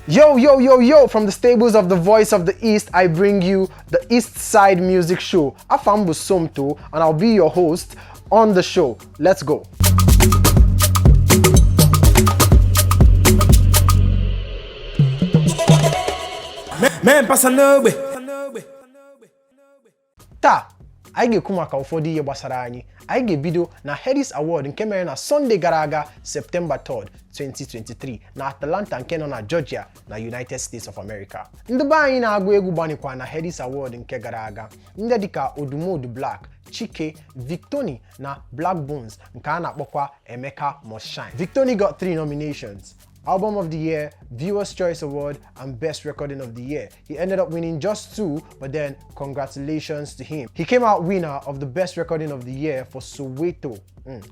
Yo, yo, yo, yo, from the stables of the Voice of the East, I bring you the Eastside Music Show. Afambu Somto, and I'll be your host on the show. Let's go. Man, Ta, I get kumaka ufodi ye basara anyi. I get video na Headies Award nke mere na Sunday gara aga September 3rd, 2023 na Atlanta nke nọ na Georgia na United States of America. Ndị be anyị na-agụ egwu gbanikwa na Headies Award nke gara aga. Ndị dịka Odumodu Black, Chike, Victony na Black Bones nke a na-akpọkwa Emeka Must Shine. Victony got 3 nominations. Album of the Year, Viewers' Choice Award, and Best Recording of the Year. He ended up winning just 2, but then congratulations to him. He came out winner of the Best Recording of the Year for Soweto. And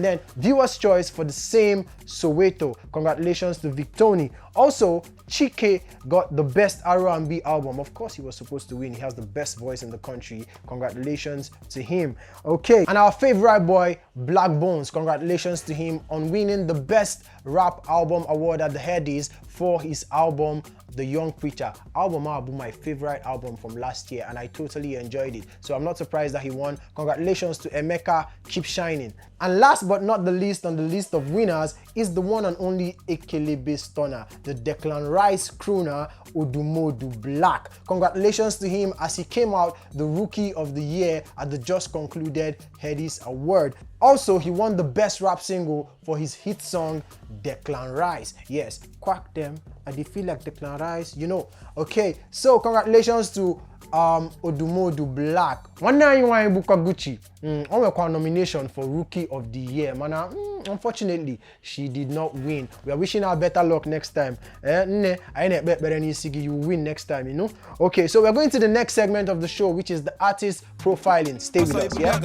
then Viewers' Choice for the same Soweto. Congratulations to Victony. Also, Chike got the Best R&B album. Of course, he was supposed to win. He has the best voice in the country. Congratulations to him. Okay, and our favorite boy, Black Bones. Congratulations to him on winning the Best Rap Album Award at the Headies for his album, The Young Preacher. Album, my favorite album from last year, and I totally enjoyed it. So I'm not surprised that he won. Congratulations to Emeka, keep shining. And last but not the least on the list of winners is the one and only Ekelebe Stunner, the Declan Rice crooner Odumodu Black. Congratulations to him as he came out the Rookie of the Year at the just concluded Headies Award. Also, he won the Best Rap Single for his hit song, Declan Rice. Yes, quack them, and they feel like Declan Rice, you know. Okay, so congratulations to Odumodu Black. One night you want Buka Gucci. On nomination for Rookie of the Year. Man, unfortunately, she did not win. We are wishing her better luck next time. I ain't bet better than you win next time, you know. Okay, so we're going to the next segment of the show, which is the artist profiling. Stay with us, yeah?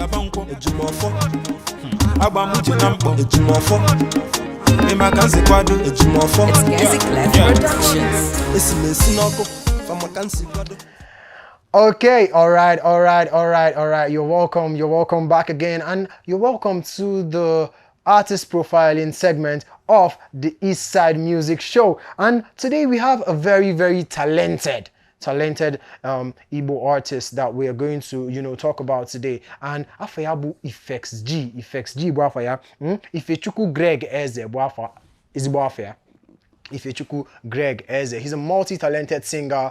Okay, all right. You're welcome back again, and you're welcome to the artist profiling segment of the Eastside Music Show. And today we have a very, very talented Igbo artist that we are going to, talk about today. And Afayabu Effects G, Boafaya, Ifechuku Greg Eze, Boafa, is Boafaya. Ifechuku Greg Eze. He's a multi-talented singer,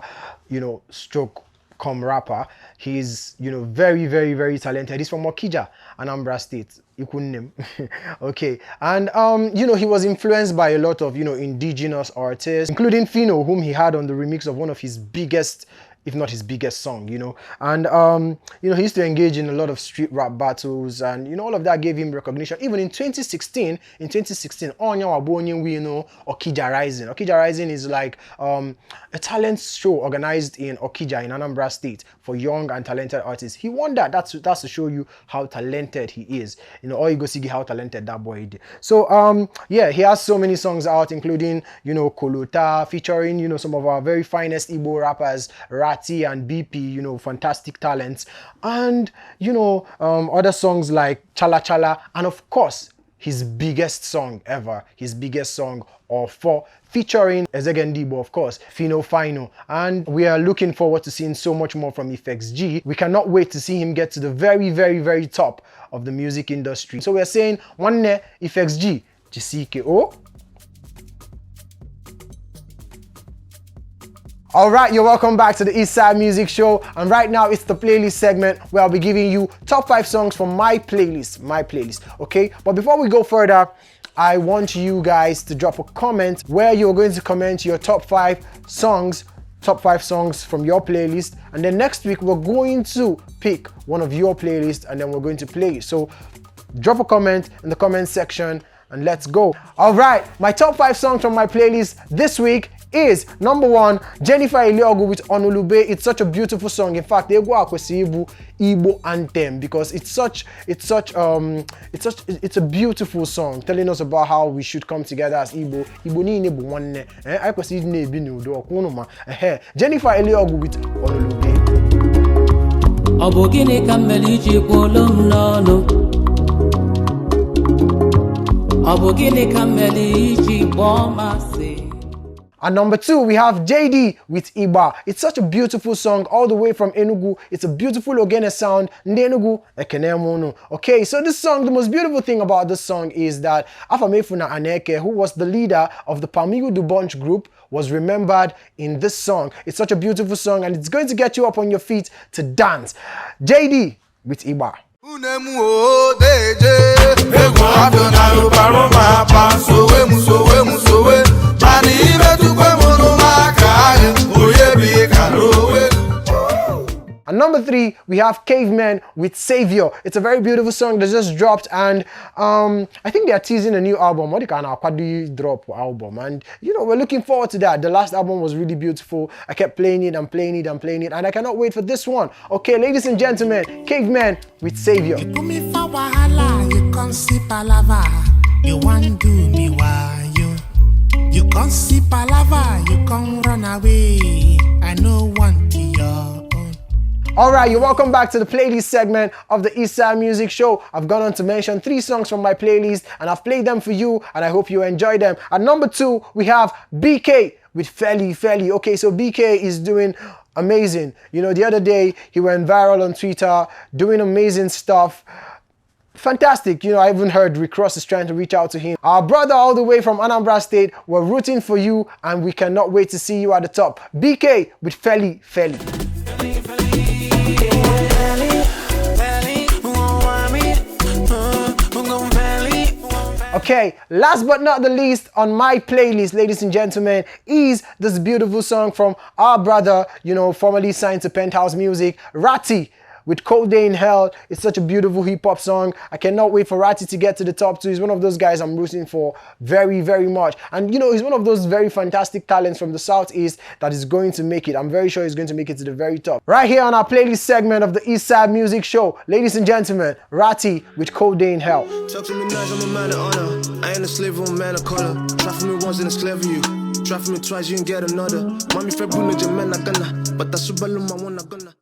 stroke rapper. He's very, very, very talented. He's from Okija, Anambra State. You couldn't name. Okay, and he was influenced by a lot of indigenous artists, including Fino, whom he had on the remix of one of his biggest, if not his biggest song, and he used to engage in a lot of street rap battles, and all of that gave him recognition. Even in 2016, Onya Wabonye, we Okija Rising. Okija Rising is like a talent show organized in Okija in Anambra State for young and talented artists. He won that. That's to show you how talented he is. All you go see how talented that boy is. So yeah, he has so many songs out, including Kolota, featuring some of our very finest Igbo rappers, Rati and BP, fantastic talents, and other songs like Chala Chala, and of course his biggest song ever, Ofo, featuring Ezegendibo, of course, Fino Fino. And we are looking forward to seeing so much more from Effects G. We cannot wait to see him get to the very, very, very top of the music industry. So we're saying, one Effects G, Jisike. Alright, you're welcome back to the Eastside Music Show, and right now it's the playlist segment where I'll be giving you top 5 songs from my playlist, okay? But before we go further, I want you guys to drop a comment where you're going to comment your top 5 songs from your playlist, and then next week we're going to pick one of your playlists and then we're going to play it. So drop a comment in the comment section and let's go. Alright, my top 5 songs from my playlist this week is number 1, Jennifer Iliogu with Onulube. It's such a beautiful song. In fact, they go akwesibu Igbo anthem because it's a beautiful song telling us about how we should come together as Igbo. Igbo ni Igbo one. I kwesibu ne bi no do okunuma. Jennifer Iliogu with Onulube. Obogini kameli ji kwolom nono. And number 2, we have JD with Igbo. It's such a beautiful song all the way from Enugu. It's a beautiful Ogene sound. Enugu, Ekenemono. Okay, so this song, the most beautiful thing about this song is that Afamefuna Aneke, who was the leader of the Pamigu Du Bunch group, was remembered in this song. It's such a beautiful song and it's going to get you up on your feet to dance. JD with Igbo. And number 3, we have Caveman with Savior. It's a very beautiful song that just dropped, and I think they are teasing a new album. What they can drop album, and you know, we're looking forward to that. The last album was really beautiful. I kept playing it and playing it and playing it, and I cannot wait for this one. Okay, ladies and gentlemen, Caveman with Savior. You put me for wahala, you can't see palava. You want do me why you can't see palava, you can't run away. I know want your own. Alright, you're welcome back to the playlist segment of the Eastside Music Show. I've gone on to mention 3 songs from my playlist and I've played them for you and I hope you enjoy them. At number 2, we have BK with Feli Feli. Okay, so BK is doing amazing. You know, the other day he went viral on Twitter, doing amazing stuff. Fantastic. You know, I even heard Rick Ross is trying to reach out to him. Our brother all the way from Anambra State, we're rooting for you and we cannot wait to see you at the top. BK with Feli Feli. Okay, last but not the least on my playlist, ladies and gentlemen, is this beautiful song from our brother, you know, formerly signed to Penthouse Music, Ratty with Cold Day in Hell. It's such a beautiful hip-hop song. I cannot wait for Ratty to get to the top 2. He's one of those guys I'm rooting for very, very much. And you know, he's one of those very fantastic talents from the Southeast that is going to make it. I'm very sure he's going to make it to the very top. Right here on our playlist segment of the Eastside Music Show, ladies and gentlemen, Ratty with Cold Day in Hell. Talk to me nice, I'm a man of honor. I ain't a slave, I'm a man of color. Try for me once and it's clear for you. Try for me twice, you can get another. Mommy, Fred, Bruno, Jamel, I gonna. But that's Subaluma, one, I gonna.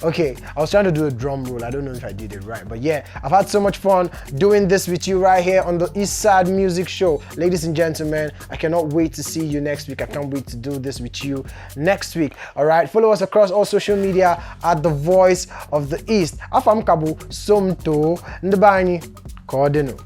Okay, I was trying to do a drum roll. I don't know if I did it right, but yeah, I've had so much fun doing this with you right here on the Eastside Music Show. Ladies and gentlemen, I cannot wait to see you next week. I can't wait to do this with you next week. All right, follow us across all social media at The Voice of the East. Afam Kabu Somto Ndabani Kodeno.